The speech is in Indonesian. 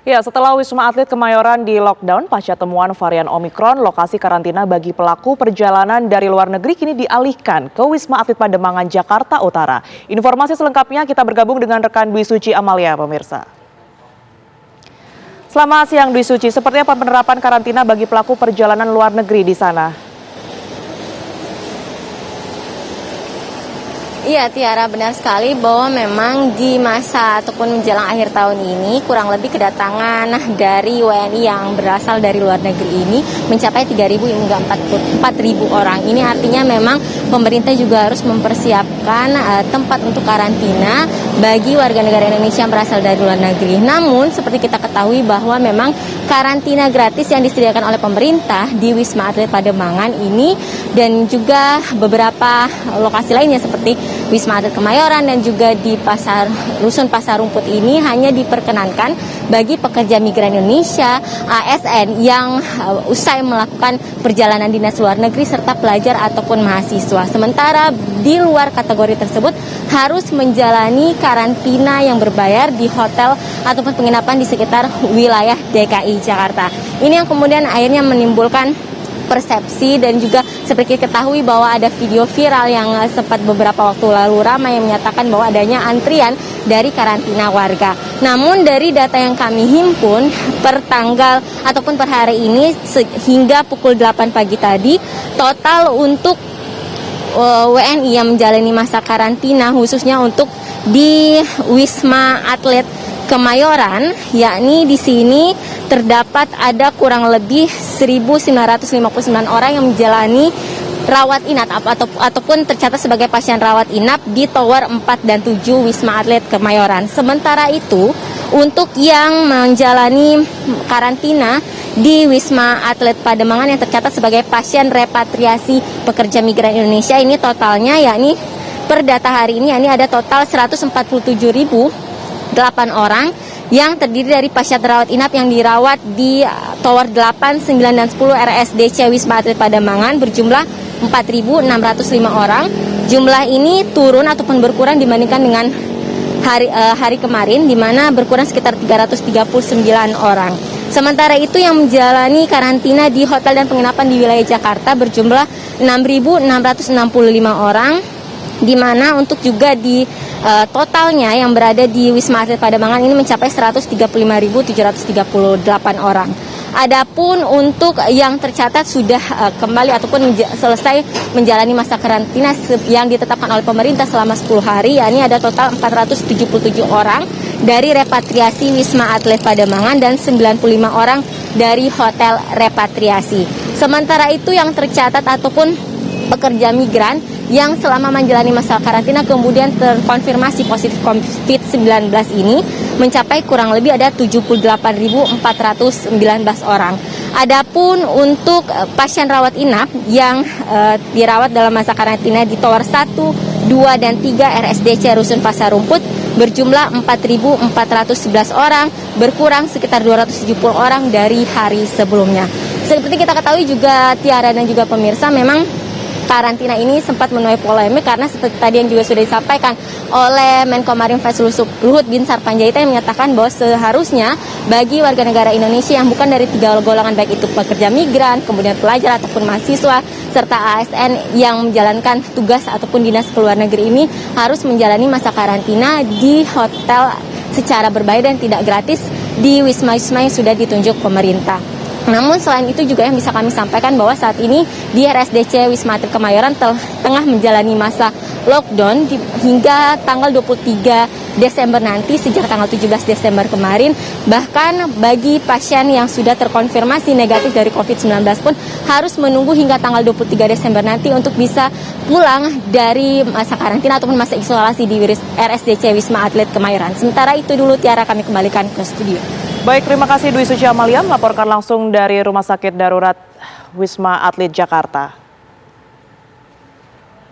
Ya, setelah Wisma Atlet Kemayoran di lockdown pasca temuan varian Omikron, lokasi karantina bagi pelaku perjalanan dari luar negeri kini dialihkan ke Wisma Atlet Pademangan, Jakarta Utara. Informasi selengkapnya kita bergabung dengan rekan Dwi Suci Amalia, pemirsa. Selamat siang Dwi Suci, seperti apa penerapan karantina bagi pelaku perjalanan luar negeri di sana? Iya Tiara, benar sekali bahwa memang di masa ataupun menjelang akhir tahun ini kurang lebih kedatangan dari WNI yang berasal dari luar negeri ini mencapai 3.000 hingga 4.000 orang. Ini artinya memang pemerintah juga harus mempersiapkan tempat untuk karantina bagi warga negara Indonesia yang berasal dari luar negeri. Namun seperti kita ketahui bahwa memang karantina gratis yang disediakan oleh pemerintah di Wisma Atlet Pademangan ini dan juga beberapa lokasi lainnya seperti Wisma Atlet Kemayoran dan juga di Rusun Pasar Rumput ini hanya diperkenankan bagi pekerja migran Indonesia ASN yang usai melakukan perjalanan dinas luar negeri serta pelajar ataupun mahasiswa. Sementara di luar kategori tersebut harus menjalani karantina yang berbayar di hotel ataupun penginapan di sekitar wilayah DKI Jakarta. Ini yang kemudian akhirnya menimbulkan persepsi dan juga seperti ketahui bahwa ada video viral yang sempat beberapa waktu lalu ramai yang menyatakan bahwa adanya antrian dari karantina warga. Namun dari data yang kami himpun per tanggal ataupun per hari ini hingga pukul 8 pagi tadi total untuk WNI yang menjalani masa karantina khususnya untuk di Wisma Atlet Kemayoran, yakni di sini terdapat ada kurang lebih 1.959 orang yang menjalani rawat inap ataupun tercatat sebagai pasien rawat inap di Tower 4 dan 7 Wisma Atlet Kemayoran. Sementara itu, untuk yang menjalani karantina di Wisma Atlet Pademangan yang tercatat sebagai pasien repatriasi pekerja migran Indonesia ini totalnya yakni per data hari ini ada total 147.008 orang yang terdiri dari pasien rawat inap yang dirawat di Tower 8, 9, dan 10 RSDC Wisma Atlet Pademangan berjumlah 4.605 orang. Jumlah ini turun ataupun berkurang dibandingkan dengan hari kemarin, di mana berkurang sekitar 339 orang. Sementara itu yang menjalani karantina di hotel dan penginapan di wilayah Jakarta berjumlah 6.665 orang, di mana untuk juga di totalnya yang berada di Wisma Atlet Pademangan ini mencapai 135.738 orang. Adapun untuk yang tercatat sudah kembali ataupun selesai menjalani masa karantina yang ditetapkan oleh pemerintah selama 10 hari, yakni ada total 477 orang dari repatriasi Wisma Atlet Pademangan dan 95 orang dari hotel repatriasi. Sementara itu yang tercatat ataupun pekerja migran yang selama menjalani masa karantina kemudian terkonfirmasi positif COVID-19 ini mencapai kurang lebih ada 78.419 orang. Adapun untuk pasien rawat inap yang dirawat dalam masa karantina di Tower 1, 2, dan 3 RSDC Rusun Pasar Rumput berjumlah 4.411 orang, berkurang sekitar 270 orang dari hari sebelumnya. Seperti kita ketahui juga Tiara dan juga pemirsa, memang karantina ini sempat menuai polemik karena seperti tadi yang juga sudah disampaikan oleh Menko Marinvest Luhut Binsar Panjaitan yang menyatakan bahwa seharusnya bagi warga negara Indonesia yang bukan dari 3 golongan baik itu pekerja migran, kemudian pelajar ataupun mahasiswa, serta ASN yang menjalankan tugas ataupun dinas ke luar negeri ini harus menjalani masa karantina di hotel secara berbayar dan tidak gratis di wisma-wisma yang sudah ditunjuk pemerintah. Namun selain itu juga yang bisa kami sampaikan bahwa saat ini di RSDC Wisma Atlet Kemayoran tengah menjalani masa lockdown hingga tanggal 23 Desember nanti sejak tanggal 17 Desember kemarin. Bahkan bagi pasien yang sudah terkonfirmasi negatif dari COVID-19 pun harus menunggu hingga tanggal 23 Desember nanti untuk bisa pulang dari masa karantina ataupun masa isolasi di RSDC Wisma Atlet Kemayoran. Sementara itu dulu Tiara, kami kembalikan ke studio. Baik, terima kasih Dwi Suci Amalia melaporkan langsung dari Rumah Sakit Darurat Wisma Atlet Jakarta.